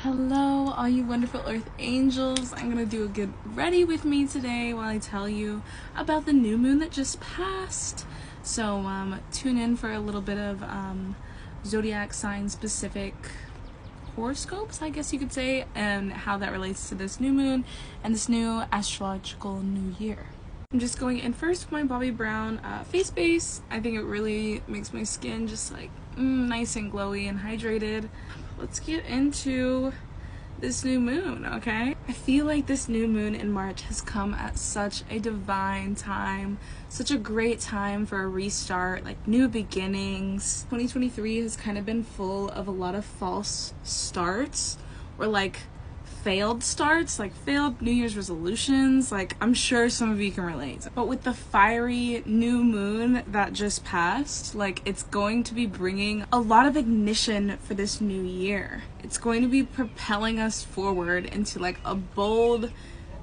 Hello, all you wonderful earth angels. I'm gonna do a get ready with me today while I tell you about the new moon that just passed. So tune in for a little bit of zodiac sign specific horoscopes, I guess you could say, and how that relates to this new moon and this new astrological new year. I'm just going in first with my Bobbi Brown face base. I think it really makes my skin just like nice and glowy and hydrated. Let's get into this new moon, okay? I feel like this new moon in March has come at such a divine time, such a great time for a restart, like new beginnings. 2023 has kind of been full of a lot of false starts or like failed starts, like failed New Year's resolutions. Like, I'm sure some of you can relate. But with the fiery new moon that just passed, like, it's going to be bringing a lot of ignition for this new year. It's going to be propelling us forward into like a bold,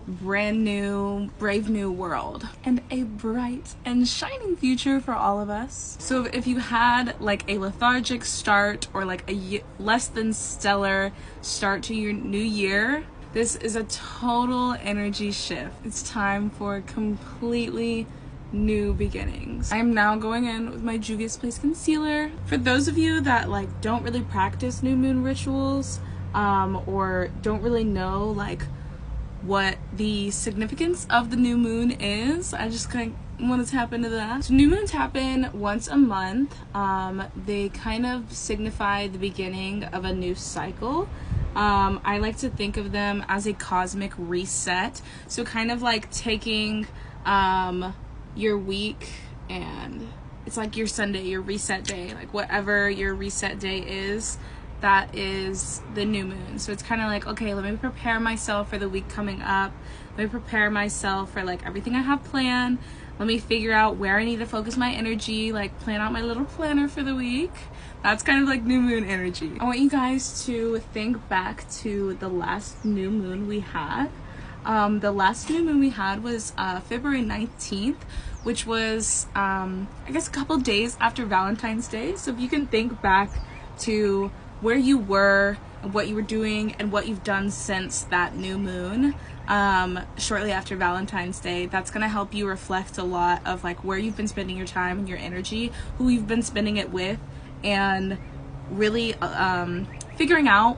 brand new, brave new world and a bright and shining future for all of us. So if you had like a lethargic start or like a less than stellar start to your new year, this is a total energy shift. It's time for completely new beginnings. I'm now going in with my Juvia's Place concealer. For those of you that like don't really practice new moon rituals or don't really know like what the significance of the new moon is, I just kind of want to tap into that. So new moons happen once a month. They kind of signify the beginning of a new cycle. I like to think of them as a cosmic reset. So kind of like taking your week and it's like your Sunday, your reset day, like whatever your reset day is, that is the new moon. So it's kind of like, okay, let me prepare myself for the week coming up. Let me prepare myself for like everything I have planned. Let me figure out where I need to focus my energy, like plan out my little planner for the week. That's kind of like new moon energy. I want you guys to think back to the last new moon we had. The last new moon we had was February 19th, which was, I guess, a couple days after Valentine's Day. So if you can think back to where you were and what you were doing and what you've done since that new moon shortly after Valentine's Day, that's going to help you reflect a lot of like where you've been spending your time and your energy, who you've been spending it with, and really figuring out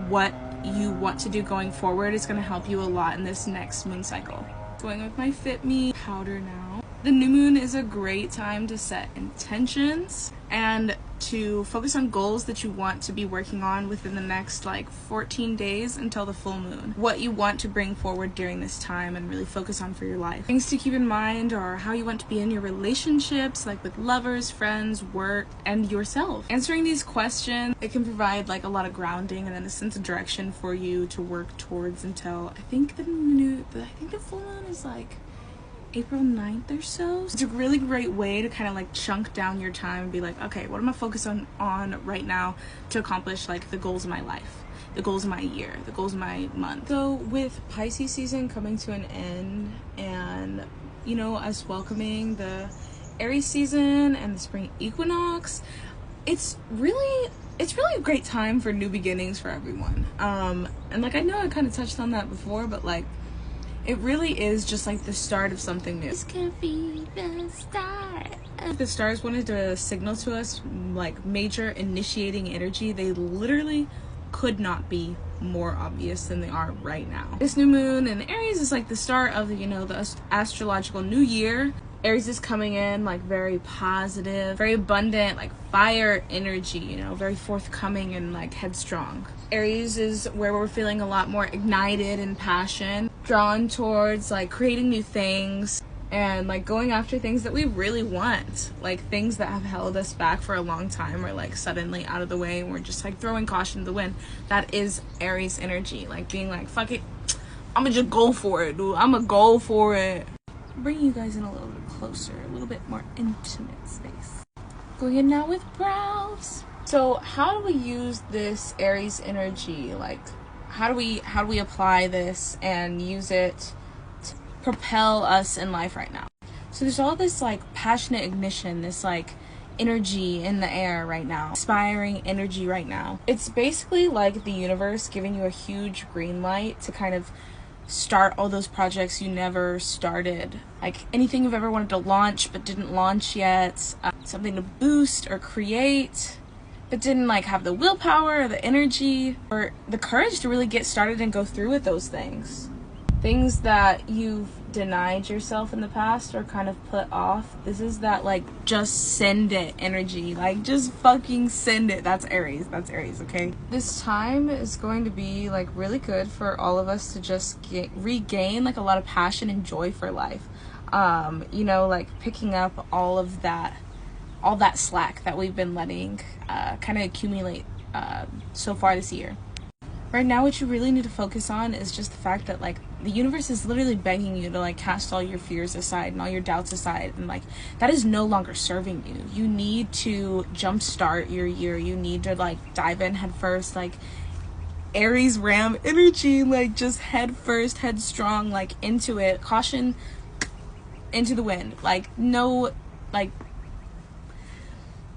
what you want to do going forward is going to help you a lot in this next moon cycle. Going with my Fit Me powder now. The new moon is a great time to set intentions and to focus on goals that you want to be working on within the next like 14 days until the full moon. What you want to bring forward during this time and really focus on for your life. Things to keep in mind are how you want to be in your relationships, like with lovers, friends, work, and yourself. Answering these questions, it can provide like a lot of grounding and then a sense of direction for you to work towards until I think the full moon is like April 9th or so. It's a really great way to kind of like chunk down your time and be like, okay, what am I focused on right now to accomplish like the goals of my life, the goals of my year, the goals of my month. So with Pisces season coming to an end and, you know, us welcoming the Aries season and the spring equinox, it's really a great time for new beginnings for everyone. And like I know I kind of touched on that before, but like it really is just like the start of something new. This could be the start. If the stars wanted to signal to us like major initiating energy, they literally could not be more obvious than they are right now. This new moon in Aries is like the start of, you know, the astrological new year. Aries is coming in like very positive, very abundant, like fire energy, you know, very forthcoming and like headstrong. Aries is where we're feeling a lot more ignited in passion, drawn towards like creating new things and like going after things that we really want, like things that have held us back for a long time are like suddenly out of the way and we're just like throwing caution to the wind. That is Aries energy, like being like, fuck it, I'm gonna just go for it, dude. I'm gonna go for it. Bring you guys in a little bit closer, a little bit more intimate space. Going in now with brows. So how do we use this Aries energy? Like how do we apply this and use it to propel us in life right now? So there's all this like passionate ignition, this like energy in the air right now, inspiring energy right now. It's basically like the universe giving you a huge green light to kind of start all those projects you never started, like anything you've ever wanted to launch but didn't launch yet, something to boost or create but didn't like have the willpower or the energy or the courage to really get started and go through with those things that you've denied yourself in the past or kind of put off. This is that like just send it energy, like just fucking send it. That's Aries, okay? This time is going to be like really good for all of us to just regain like a lot of passion and joy for life. You know, like picking up all that slack that we've been letting kind of accumulate so far this year. Right now, what you really need to focus on is just the fact that like the universe is literally begging you to like cast all your fears aside and all your doubts aside, and like that is no longer serving you. You need to jumpstart your year. You need to like dive in head first, like Aries Ram energy, like just head first, headstrong, like into it. Caution into the wind. Like no, like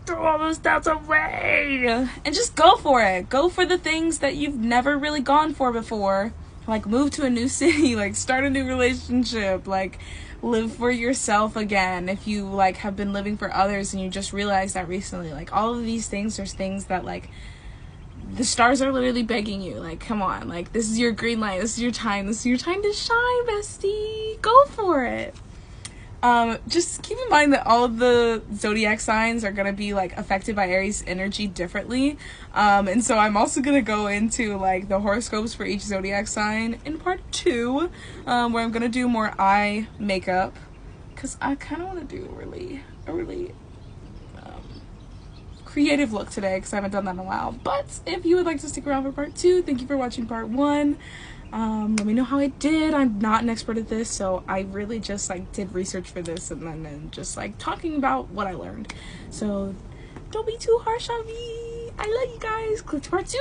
throw all those doubts away and just go for it. Go for the things that you've never really gone for before. Like move to a new city, like start a new relationship, like live for yourself again if you like have been living for others and you just realized that recently. Like all of these things, there's things that like the stars are literally begging you, like come on, like this is your green light, this is your time to shine, bestie. Go for it. Just keep in mind that all of the zodiac signs are going to be like affected by Aries energy differently. And so I'm also going to go into like the horoscopes for each zodiac sign in part 2, where I'm going to do more eye makeup, because I kind of want to do a really creative look today, because I haven't done that in a while. But if you would like to stick around for part 2, thank you for watching part 1. Let me know how I did. I'm not an expert at this, so I really just like did research for this and then just like talking about what I learned. So don't be too harsh on me. I love you guys. Click to part 2.